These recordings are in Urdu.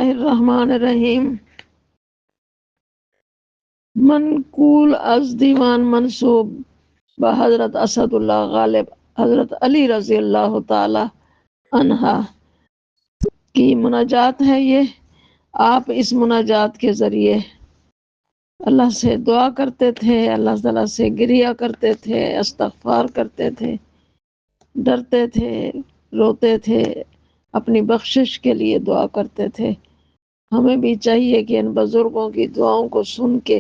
اللہ الرحمن الرحیم۔ منقول از دیوان منسوب بحضرت اسد اللہ غالب حضرت علی رضی اللہ تعالی عنہ کی مناجات ہے یہ۔ آپ اس مناجات کے ذریعے اللہ سے دعا کرتے تھے، اللہ تعالیٰ سے گریہ کرتے تھے، استغفار کرتے تھے، ڈرتے تھے، روتے تھے، اپنی بخشش کے لیے دعا کرتے تھے۔ ہمیں بھی چاہیے کہ ان بزرگوں کی دعاؤں کو سن کے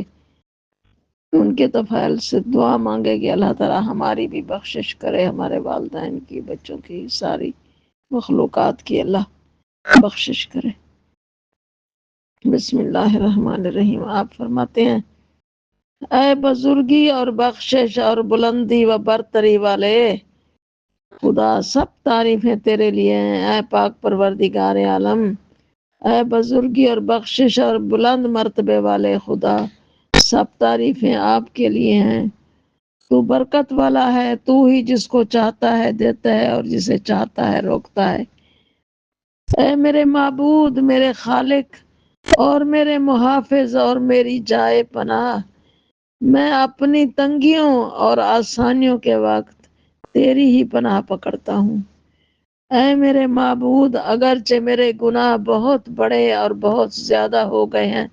ان کے تفضل سے دعا مانگے کہ اللہ تعالیٰ ہماری بھی بخشش کرے، ہمارے والدین کی، بچوں کی، ساری مخلوقات کی اللہ بخشش کرے۔ بسم اللہ الرحمن الرحیم۔ آپ فرماتے ہیں، اے بزرگی اور بخشش اور بلندی و برتری والے خدا، سب تعریفیں تیرے لیے ہیں۔ اے پاک پروردگار عالم، اے بزرگی اور بخشش اور بلند مرتبے والے خدا، سب تعریفیں آپ کے لیے ہیں۔ تو برکت والا ہے، تو ہی جس کو چاہتا ہے دیتا ہے اور جسے چاہتا ہے روکتا ہے۔ اے میرے معبود، میرے خالق اور میرے محافظ اور میری جائے پناہ، میں اپنی تنگیوں اور آسانیوں کے وقت تیری ہی پناہ پکڑتا ہوں۔ اے میرے معبود، اگرچہ میرے گناہ بہت بڑے اور بہت زیادہ ہو گئے ہیں،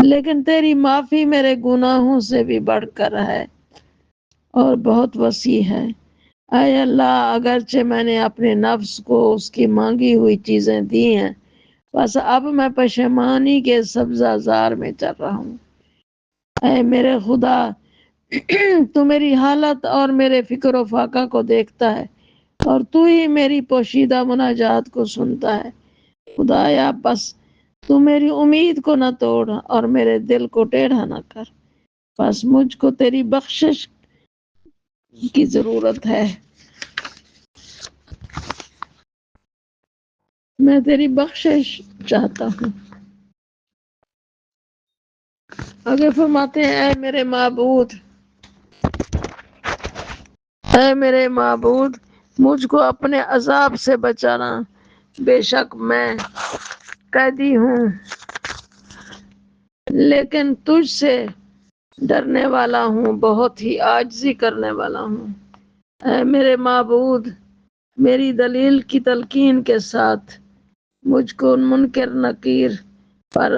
لیکن تیری معافی میرے گناہوں سے بھی بڑھ کر ہے اور بہت وسیع ہے۔ اے اللہ، اگرچہ میں نے اپنے نفس کو اس کی مانگی ہوئی چیزیں دی ہیں، بس اب میں پشیمانی کے سبزہ میں چل رہا ہوں۔ اے میرے خدا، تو میری حالت اور میرے فکر و فاقہ کو دیکھتا ہے اور تو ہی میری پوشیدہ مناجات کو سنتا ہے۔ خدایا، بس تو میری امید کو نہ توڑ اور میرے دل کو ٹیڑھا نہ کر۔ بس مجھ کو تیری بخشش کی ضرورت ہے، میں تیری بخشش چاہتا ہوں۔ آگے فرماتے ہیں، اے میرے معبود، اے میرے معبود، مجھ کو اپنے عذاب سے بچانا، بے شک میں قیدی ہوں لیکن تجھ سے ڈرنے والا ہوں، بہت ہی عاجزی کرنے والا ہوں۔ اے میرے معبود، میری دلیل کی تلقین کے ساتھ مجھ کو منکر نکیر پر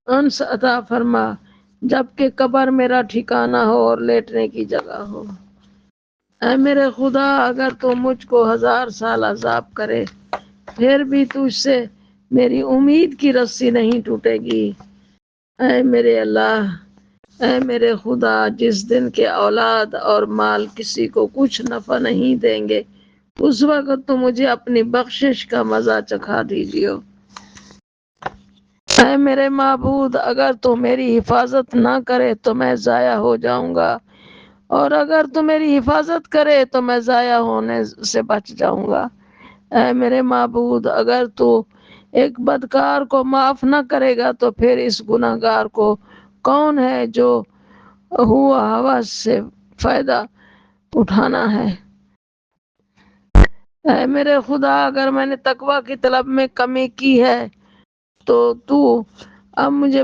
انس عطا فرما، جبکہ قبر میرا ٹھکانہ ہو اور لیٹنے کی جگہ ہو۔ اے میرے خدا، اگر تو مجھ کو 1000 سال عذاب کرے، پھر بھی تجھ سے میری امید کی رسی نہیں ٹوٹے گی۔ اے میرے اللہ، اے میرے خدا، جس دن کے اولاد اور مال کسی کو کچھ نفع نہیں دیں گے، اس وقت تو مجھے اپنی بخشش کا مزہ چکھا دیجیے۔ اے میرے معبود، اگر تو میری حفاظت نہ کرے تو میں ضائع ہو جاؤں گا، اور اگر تو میری حفاظت کرے تو میں ضائع ہونے سے بچ جاؤں گا۔ اے میرے معبود، اگر تو ایک بدکار کو معاف نہ کرے گا تو پھر اس گناہگار کو کون ہے جو ہوا ہوس سے فائدہ اٹھانا ہے۔ اے میرے خدا، اگر میں نے تقوی کی طلب میں کمی کی ہے تو اب مجھے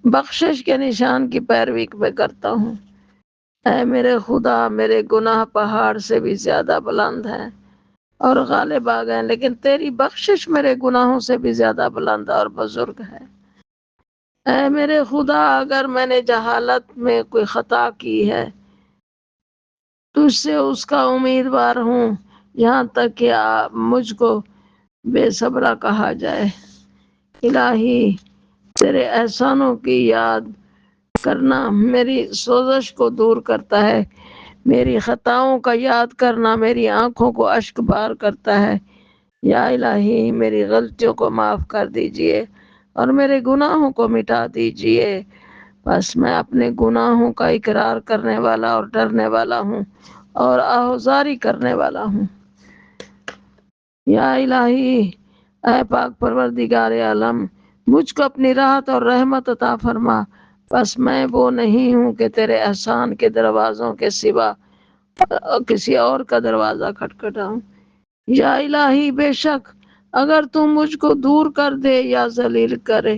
بخشش کے نشان کی پیروی میں کرتا ہوں۔ اے میرے خدا، میرے گناہ پہاڑ سے بھی زیادہ بلند ہیں اور غالب آ گئے، لیکن تیری بخشش میرے گناہوں سے بھی زیادہ بلند اور بزرگ ہے۔ اے میرے خدا، اگر میں نے جہالت میں کوئی خطا کی ہے، تجھ سے اس کا امیدوار ہوں، یہاں تک کہ مجھ کو بے صبرا کہا جائے۔ الہی، تیرے احسانوں کی یاد کرنا میری سوزش کو دور کرتا ہے، میری خطاؤں کا یاد کرنا میری آنکھوں کو اشک بار کرتا ہے۔ یا الہی، میری غلطیوں کو معاف کر دیجئے اور میرے گناہوں کو مٹا دیجئے۔ بس میں اپنے گناہوں کا اقرار کرنے والا اور ڈرنے والا ہوں اور آہوزاری کرنے والا ہوں۔ یا الہی، اے پاک پروردگار عالم، مجھ کو اپنی راحت اور رحمت عطا فرما، بس میں وہ نہیں ہوں کہ تیرے احسان کے دروازوں کے سوا کسی اور کا دروازہ کھٹکھٹاؤں۔ یا الہی، بے شک اگر تم مجھ کو دور کر دے یا ذلیل کرے،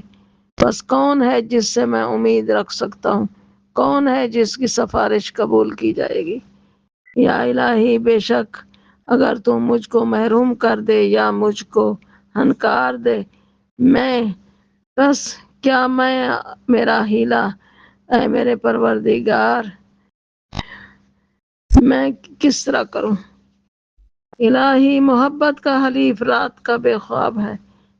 بس کون ہے جس سے میں امید رکھ سکتا ہوں؟ کون ہے جس کی سفارش قبول کی جائے گی؟ یا الہی، بے شک اگر تم مجھ کو محروم کر دے یا مجھ کو ہنکار دے، میں بس کیا میرا ہیلا، اے میرے پروردگار، میں کس طرح کروں؟ الہی، محبت کا حلیف رات کا بے خواب ہے،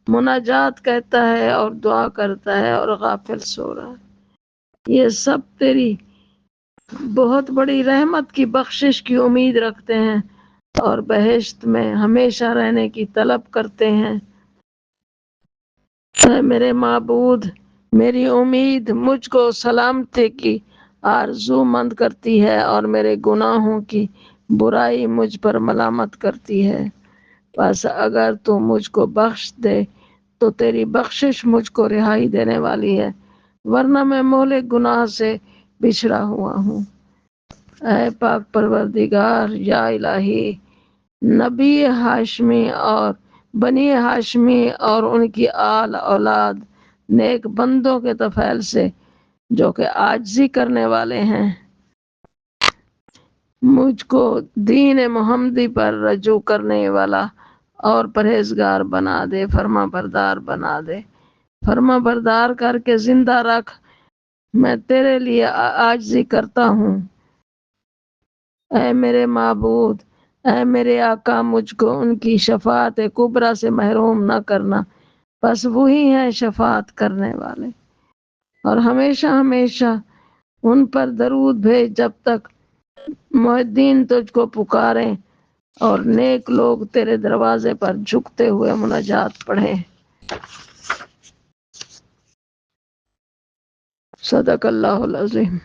مناجات کہتا ہے اور دعا کرتا ہے اور غافل سو رہا ہے۔ یہ سب تیری بہت بڑی رحمت کی بخشش کی امید رکھتے ہیں اور بہشت میں ہمیشہ رہنے کی طلب کرتے ہیں۔ اے میرے معبود، میری امید مجھ کو سلامتی کی آرزو مند کرتی ہے اور میرے گناہوں کی برائی مجھ پر ملامت کرتی ہے۔ بس اگر تو مجھ کو بخش دے تو تیری بخشش مجھ کو رہائی دینے والی ہے، ورنہ میں مہلک گناہ سے بچھڑا ہوا ہوں۔ اے پاک پروردگار، یا الہی، نبی ہاشمی اور بنی ہاشمی اور ان کی آل اولاد نیک بندوں کے طفیل سے جو کہ عاجزی کرنے والے ہیں، مجھ کو دین محمدی پر رجوع کرنے والا اور پرہیزگار بنا دے، فرما بردار بنا دے، فرما بردار کر کے زندہ رکھ۔ میں تیرے لیے عاجزی کرتا ہوں۔ اے میرے معبود، اے میرے آقا، مجھ کو ان کی شفاعت کبریٰ سے محروم نہ کرنا، بس وہی ہیں شفاعت کرنے والے، اور ہمیشہ ہمیشہ ان پر درود بھیج جب تک محدثین تجھ کو پکاریں اور نیک لوگ تیرے دروازے پر جھکتے ہوئے مناجات پڑھیں۔ صدق اللہ العظیم۔